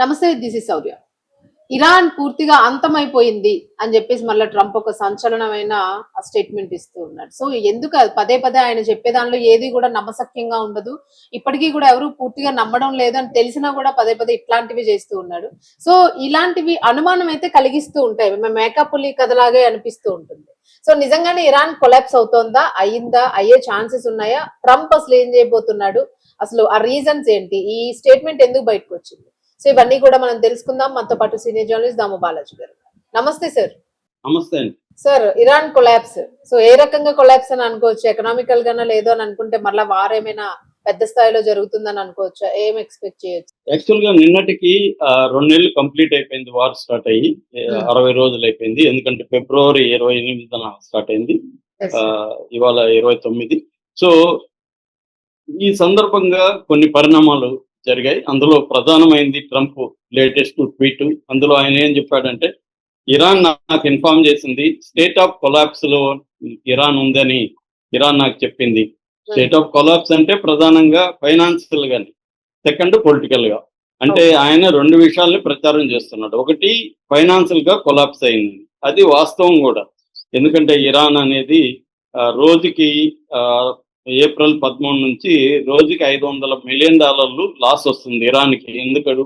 నమస్తే, this is Sourya. Iran పూర్తిగా అంతమైపోయింది అని చెప్పేసి మళ్ళీ ట్రంప్ ఒక సంచలనమైన స్టేట్మెంట్ ఇస్తూ ఉన్నాడు. సో ఎందుకు పదే పదే ఆయన చెప్పే దానిలో ఏది కూడా నమ్మశక్యంగా ఉండదు. ఇప్పటికీ కూడా ఎవరు పూర్తిగా నమ్మడం లేదు అని తెలిసినా కూడా పదే పదే ఇట్లాంటివి చేస్తూ ఉన్నాడు. సో ఇలాంటివి అనుమానం అయితే కలిగిస్తూ ఉంటాయి. మేకప్ కథలాగే అనిపిస్తూ ఉంటుంది. సో నిజంగానే ఇరాన్ కొలాప్స్ అవుతోందా, అయ్యిందా, అయ్యే ఛాన్సెస్ ఉన్నాయా? ట్రంప్ అసలు ఏం చేయబోతున్నాడు, అసలు ఆ రీజన్స్ ఏంటి, ఈ స్టేట్మెంట్ ఎందుకు బయటకు వచ్చింది? సో ఇవన్నీ కూడా మనం తెలుసుకుందాం. మనతో పాటు సీనియర్ జర్నలిస్ట్ దాము బాలాజీ గారు. నమస్తే సార్. నమస్తే అండి సార్. ఇరాన్ కొలాప్స్, సో ఏ రకంగా కొలాప్స్ అని అనుకోవచ్చు? ఎకనామికల్ గానా, లేదు అని అనుకుంటే మళ్ళీ వార్ ఏమైనా పెద్ద స్థాయిలో జరుగుతుందని అనుకోవచ్చా? ఏం ఎక్స్పెక్ట్ చేయొచ్చు? యాక్చువల్ గా నిన్నటికి 2 నెలలు కంప్లీట్ అయిపోయింది. వార్ స్టార్ట్ అయ్యి 60 రోజులు అయిపోయింది. ఎందుకంటే ఫిబ్రవరి 28న స్టార్ట్ అయింది, ఇవాళ 29. సో ఈ సందర్భంగా కొన్ని పరిణామాలు జరిగాయి. అందులో ప్రధానమైంది ట్రంప్ లేటెస్ట్ ట్వీట్. అందులో ఆయన ఏం చెప్పాడంటే, ఇరాన్ నాకు ఇన్ఫార్మ్ చేసింది, స్టేట్ ఆఫ్ కొలాప్స్ లో ఇరాన్ ఉందని ఇరాన్ నాకు చెప్పింది. స్టేట్ ఆఫ్ కొలాప్స్ అంటే ప్రధానంగా ఫైనాన్షియల్ గాని, సెకండ్ పొలిటికల్ గా. అంటే ఆయన 2 విషయాల్ని ప్రచారం చేస్తున్నాడు. ఒకటి, ఫైనాన్షియల్ గా కొలాప్స్ అయింది, అది వాస్తవం కూడా. ఎందుకంటే ఇరాన్ అనేది రోజుకి ఏప్రిల్ 13 నుంచి రోజుకి $500 మిలియన్ లాస్ వస్తుంది ఇరాన్కి. ఎందుకడు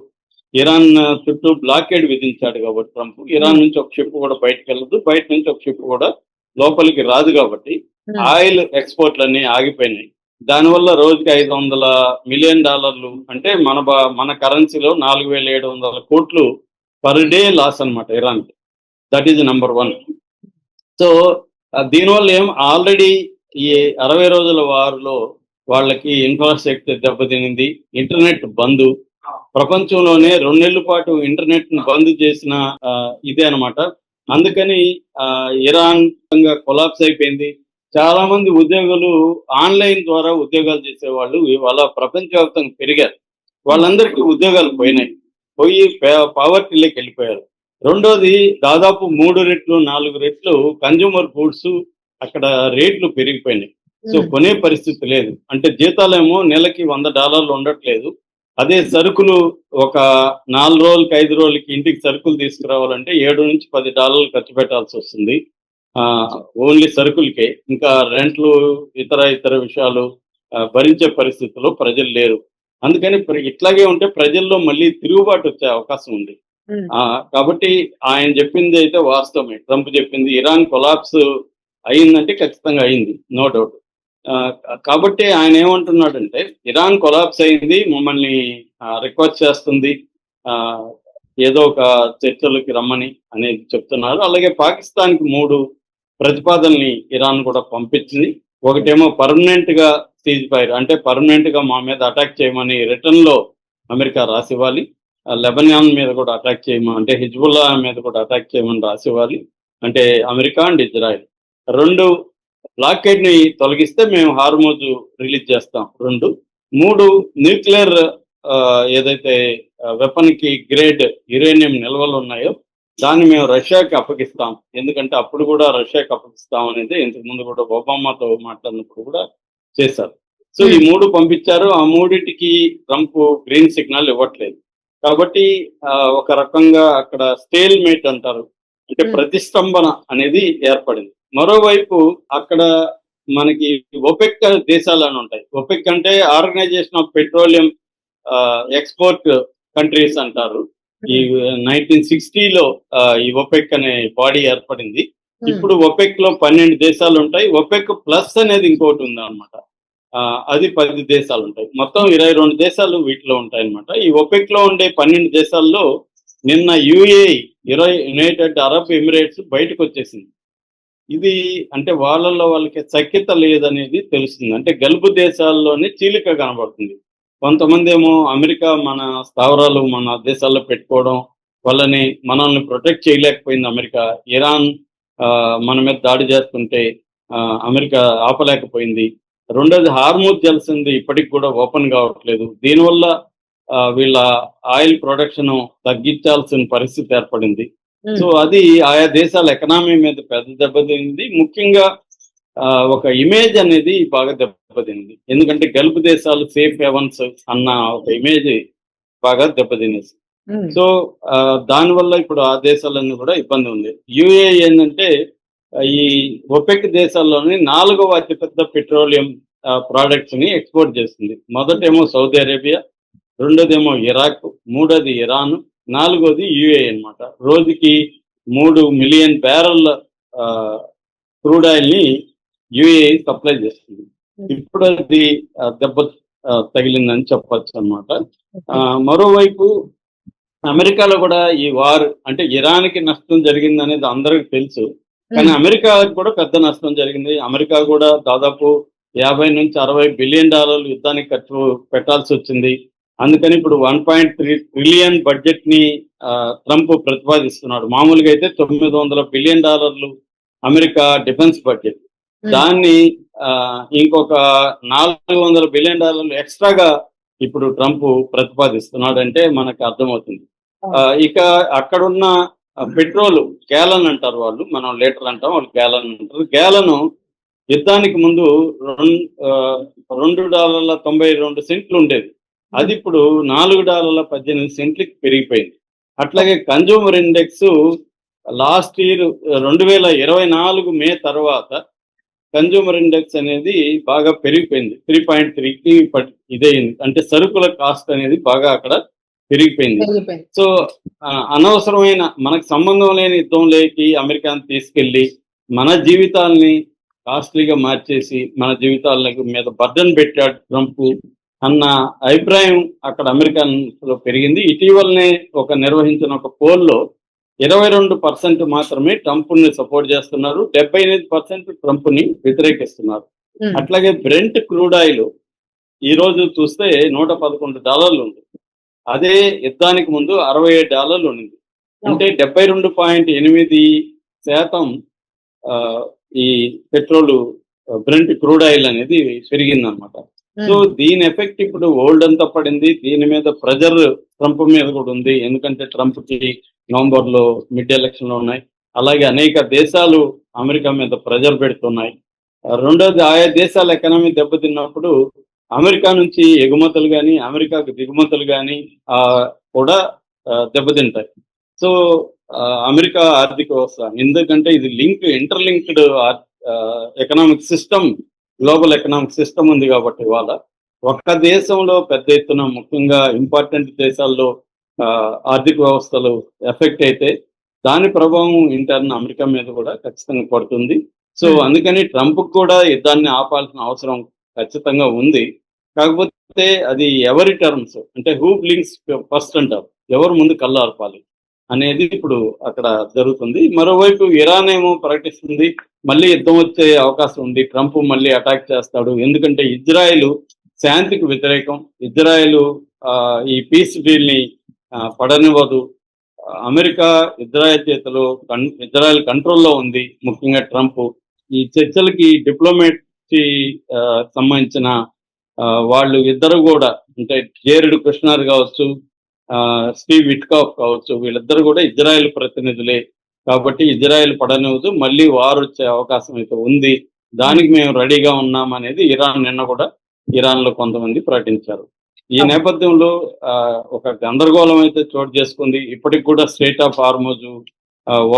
ఇరాన్ చుట్టూ బ్లాకేడ్ విధించాడు కాబట్టి ట్రంప్. ఇరాన్ నుంచి ఒక షిప్ కూడా బయటకు వెళ్ళదు, బయట నుంచి ఒక షిప్ కూడా లోపలికి రాదు. కాబట్టి ఆయిల్ ఎక్స్పోర్ట్లన్నీ ఆగిపోయినాయి. దానివల్ల రోజుకి $500 మిలియన్ అంటే మన కరెన్సీలో 4700 కోట్లు పర్ డే లాస్ అనమాట ఇరాన్కి. That is number 1. సో దీనివల్ల ఆల్రెడీ ఈ 60 రోజుల వారిలో వాళ్ళకి ఇన్ఫ్రాస్ట్రక్చర్ దెబ్బతినింది, ఇంటర్నెట్ బంద్. ప్రపంచంలోనే 2 నెలల పాటు ఇంటర్నెట్ ను బంద్ చేసిన ఇదే అనమాట. అందుకని ఇరాన్ కొలాప్స్ అయిపోయింది. చాలా మంది ఉద్యోగులు ఆన్లైన్ ద్వారా ఉద్యోగాలు చేసేవాళ్ళు ఇవాళ ప్రపంచవ్యాప్తంగా పెరిగారు. వాళ్ళందరికీ ఉద్యోగాలు పోయి పావర్టీలోకి వెళ్ళిపోయారు. రెండోది, దాదాపు 3 రెట్లు 4 రెట్లు కన్జ్యూమర్ గూడ్స్ అక్కడ రేట్లు పెరిగిపోయినాయి. సో కొనే పరిస్థితి లేదు. అంటే జీతాలేమో నెలకి $100 ఉండట్లేదు. అదే సరుకులు ఒక 4 రోజులకి 5 రోజులకి ఇంటికి సరుకులు తీసుకురావాలంటే $7 నుంచి $10 ఖర్చు పెట్టాల్సి వస్తుంది ఓన్లీ సరుకులకే. ఇంకా రెంట్లు, ఇతర విషయాలు భరించే పరిస్థితిలో ప్రజలు లేరు. అందుకని ఇట్లాగే ఉంటే ప్రజల్లో మళ్ళీ తిరుగుబాటు వచ్చే అవకాశం ఉంది. కాబట్టి ఆయన చెప్పింది అయితే వాస్తవమే. ట్రంప్ చెప్పింది ఇరాన్ కొలాప్స్ అయిందంటే ఖచ్చితంగా అయింది, నో డౌట్. కాబట్టి ఆయన ఏమంటున్నాడంటే, ఇరాన్ కొలాప్స్ అయింది, మమ్మల్ని రిక్వెస్ట్ చేస్తుంది ఏదో ఒక చర్చలకి రమ్మని అనేది చెప్తున్నారు. అలాగే పాకిస్తాన్కి 3 ప్రతిపాదనల్ని ఇరాన్ కూడా పంపించింది. ఒకటేమో పర్మనెంట్ గా సీజ్ ఫైర్, అంటే పర్మనెంట్ గా మా మీద అటాక్ చేయమని రిటర్న్ లో అమెరికా రాసివ్వాలి. లెబనాన్ మీద కూడా అటాక్ చేయమని, అంటే హిజ్బుల్లా మీద కూడా అటాక్ చేయమని రాసివ్వాలి, అంటే అమెరికా అండ్ ఇజ్రాయెల్. 2, బ్లాకేడ్ ని తొలగిస్తే మేము హార్మోజ్ రిలీజ్ చేస్తాం. 2. 3, న్యూక్లియర్ ఏదైతే వెపన్ కి గ్రేడ్ యురేనియం నిల్వలు ఉన్నాయో దాన్ని మేము రష్యాకి అప్పగిస్తాం. ఎందుకంటే అప్పుడు కూడా రష్యాకి అప్పగిస్తాం అనేది ఇంతకు ముందు కూడా ఒబామాతో మాట్లాడినప్పుడు కూడా చేశారు. సో ఈ 3 పంపించారు. ఆ 3టికి ట్రంప్ గ్రీన్ సిగ్నల్ ఇవ్వట్లేదు. కాబట్టి ఒక రకంగా అక్కడ స్టేల్ మేట్ అంటారు, అంటే ప్రతిష్టంభన అనేది ఏర్పడింది. మరోవైపు అక్కడ మనకి ఒపెక్ దేశాలు అని ఉంటాయి. ఒపెక్ అంటే organization of petroleum export countries అంటారు. ఈ 1960లో ఈ ఒపెక్ అనే బాడీ ఏర్పడింది. ఇప్పుడు ఒపెక్ లో 12 దేశాలు ఉంటాయి. ఒపెక్ ప్లస్ అనేది ఇంకోటి ఉంది అనమాట, అది 10 దేశాలు ఉంటాయి. మొత్తం 22 దేశాలు వీటిలో ఉంటాయి అనమాట. ఈ ఒపెక్ లో ఉండే 12 దేశాల్లో నిన్న యునైటెడ్ అరబ్ ఎమిరేట్స్ బయటకు వచ్చేసింది. ఇది అంటే వాళ్ళకి సఖ్యత లేదనేది తెలుస్తుంది. అంటే గల్ఫ్ దేశాల్లోనే చీలిక కనబడుతుంది. కొంతమంది ఏమో అమెరికా మన స్థావరాలు మన దేశాల్లో పెట్టుకోవడం వల్లనే మనల్ని ప్రొటెక్ట్ చేయలేకపోయింది అమెరికా. ఇరాన్ మన మీద దాడి చేస్తుంటే అమెరికా ఆపలేకపోయింది. రెండోది, హార్మూజ్ జలసంధి ఇప్పటికి కూడా ఓపెన్ కావట్లేదు. దీనివల్ల వీళ్ళ ఆయిల్ ప్రొడక్షన్ తగ్గించాల్సిన పరిస్థితి ఏర్పడింది. సో అది ఆయా దేశాల ఎకనామీ మీద పెద్ద దెబ్బతింది. ముఖ్యంగా ఒక ఇమేజ్ అనేది బాగా దెబ్బతింది. ఎందుకంటే గల్ఫ్ దేశాలు సేఫ్ హెవెన్స్ అన్న ఒక ఇమేజ్ బాగా దెబ్బతినేసి. సో దానివల్ల ఇప్పుడు ఆ దేశాలన్నీ కూడా ఇబ్బంది ఉంది. యుఏ ఏంటంటే ఈ ఒపెక్ దేశాల్లోని 4వ అతిపెద్ద పెట్రోలియం ప్రోడక్ట్స్ ని ఎక్స్పోర్ట్ చేస్తుంది. మొదటేమో సౌదీ అరేబియా, రెండోదేమో ఇరాక్, మూడోది ఇరాన్, నాలుగోది యుఏ అన్నమాట. రోజుకి 3 మిలియన్ బ్యారెల్ క్రూడ్ ఆయిల్ ని యుఏ సప్లై చేస్తుంది. ఇప్పుడు అది దెబ్బ తగిలిందని చెప్పొచ్చు అన్నమాట. మరోవైపు అమెరికాలో కూడా ఈ వార్ అంటే ఇరాన్కి నష్టం జరిగింది అనేది అందరికి తెలుసు. కానీ అమెరికాకి కూడా పెద్ద నష్టం జరిగింది. అమెరికా కూడా దాదాపు 50 నుంచి 60 బిలియన్ డాలర్లు యుద్ధానికి ఖర్చు పెట్టాల్సి వచ్చింది. అందుకని ఇప్పుడు 1.3 ట్రిలియన్ బడ్జెట్ ని ట్రంప్ ప్రతిపాదిస్తున్నాడు. మామూలుగా అయితే 900 బిలియన్ డాలర్లు అమెరికా డిఫెన్స్ బడ్జెట్, దాన్ని ఇంకొక 400 బిలియన్ డాలర్లు ఎక్స్ట్రాగా ఇప్పుడు ట్రంప్ ప్రతిపాదిస్తున్నాడు అంటే మనకు అర్థమవుతుంది. ఇక అక్కడున్న పెట్రోల్ గ్యాలన్ అంటారు వాళ్ళు, మనం లీటర్ అంటాం, వాళ్ళు గ్యాలన్ అంటారు. గ్యాలను యుద్ధానికి ముందు $2.92 ఉండేది. అది ఇప్పుడు $4.18 పెరిగిపోయింది. అట్లాగే కన్జ్యూమర్ ఇండెక్స్ లాస్ట్ ఇయర్ 2024 మే తర్వాత కన్జ్యూమర్ ఇండెక్స్ అనేది బాగా పెరిగిపోయింది. 3.3కి ఇదయింది. అంటే సరుకుల కాస్ట్ అనేది బాగా అక్కడ పెరిగిపోయింది. సో అనవసరమైన మనకు సంబంధం లేని యుద్ధంలోకి అమెరికాను తీసుకెళ్లి మన జీవితాల్ని కాస్ట్లీగా మార్చేసి మన జీవితాల మీద బర్డన్ పెట్టాడు ట్రంప్ అన్న అభిప్రాయం అక్కడ అమెరికాలో పెరిగింది. ఇటీవలనే నిర్వహించిన ఒక పోల్లో 22% మాత్రమే ట్రంప్ ని సపోర్ట్ చేస్తున్నారు, 78% ట్రంప్ ని వ్యతిరేకిస్తున్నారు. అట్లాగే బ్రెంట్ క్రూడ్ ఆయిల్ ఈ రోజు చూస్తే $111 ఉంది. అదే యుద్ధానికి ముందు $67 ఉంది. అంటే 72.8% ఈ పెట్రోల్ బ్రెంట్ క్రూడ్ ఆయిల్ అనేది పెరిగిందనమాట. సో దీని ఎఫెక్ట్ ఇప్పుడు వరల్డ్ అంతా పడింది. దీని మీద ప్రెజర్ ట్రంప్ మీద కూడా ఉంది. ఎందుకంటే ట్రంప్ కి నవంబర్ లో మిడ్ ఎలక్షన్లు ఉన్నాయి. అలాగే అనేక దేశాలు అమెరికా మీద ప్రెజర్ పెడుతున్నాయి. రెండోది, ఆయా దేశాల ఎకనామీ దెబ్బతిన్నప్పుడు అమెరికా నుంచి ఎగుమతులు కానీ అమెరికాకు దిగుమతులు కానీ కూడా దెబ్బతింటాయి. సో అమెరికా ఆర్థిక వ్యవస్థ, ఎందుకంటే ఇది interlinked economic system, global economic system ఉంది కాబట్టి ఇవాళ ఒక్క దేశంలో పెద్ద ఎత్తున ముఖ్యంగా ఇంపార్టెంట్ దేశాల్లో ఆర్థిక వ్యవస్థలు ఎఫెక్ట్ అయితే దాని ప్రభావం ఇంటర్న్ అమెరికా మీద కూడా ఖచ్చితంగా పడుతుంది. సో అందుకని ట్రంప్ కూడా యుద్ధాన్ని ఆపాల్సిన అవసరం ఖచ్చితంగా ఉంది. కాకపోతే అది ఎవరి టర్మ్స్, అంటే హూ బ్లింక్స్ ఫస్ట్ అంటారు, ఎవరు ముందు కళ్ళు ఆర్పాలి అనేది ఇప్పుడు అక్కడ జరుగుతుంది. మరోవైపు ఇరాన్ ఏమో ప్రకటిస్తుంది మళ్ళీ యుద్ధం వచ్చే అవకాశం ఉంది, ట్రంప్ మళ్ళీ అటాక్ చేస్తాడు. ఎందుకంటే ఇజ్రాయెల్ శాంతికి వ్యతిరేకం, ఇజ్రాయెల్ ఈ పీస్ డీల్ ని పడనివ్వదు. అమెరికా ఇజ్రాయెల్ కంట్రోల్లో ఉంది. ముఖ్యంగా ట్రంప్ ఈ చర్చలకి డిప్లొమాట్కి సంబంధించిన వాళ్ళు ఇద్దరు కూడా, అంటే జేరెడ్ కుష్నర్ కావచ్చు, స్టీవ్ విట్కాఫ్ కావచ్చు, వీళ్ళిద్దరు కూడా ఇజ్రాయెల్ ప్రతినిధులే. కాబట్టి ఇజ్రాయెల్ పడనివ్వదు, మళ్ళీ వార్ వచ్చే అవకాశం అయితే ఉంది, దానికి మేము రెడీగా ఉన్నాం అనేది ఇరాన్ నిన్న కూడా ఇరాన్లో కొంతమంది ప్రకటించారు. ఈ నేపథ్యంలో ఒక గందరగోళం అయితే చోటు చేసుకుంది. ఇప్పటికి కూడా స్ట్రెయిట్ ఆఫ్ హార్మోజ్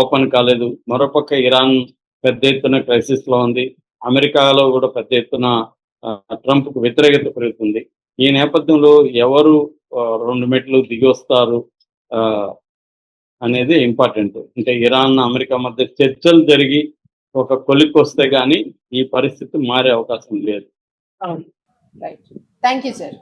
ఓపెన్ కాలేదు. మరోపక్క ఇరాన్ పెద్ద ఎత్తున క్రైసిస్ లో ఉంది. అమెరికాలో కూడా పెద్ద ఎత్తున ట్రంప్ కు వ్యతిరేకత పెరుగుతుంది. ఈ నేపథ్యంలో ఎవరు 2 మెట్లు దిగి వస్తారు అనేది ఇంపార్టెంట్. అంటే ఇరాన్ అమెరికా మధ్య చర్చలు జరిగి ఒక కొలిక్కి వస్తే గానీ ఈ పరిస్థితి మారే అవకాశం లేదు. Right, thank you sir.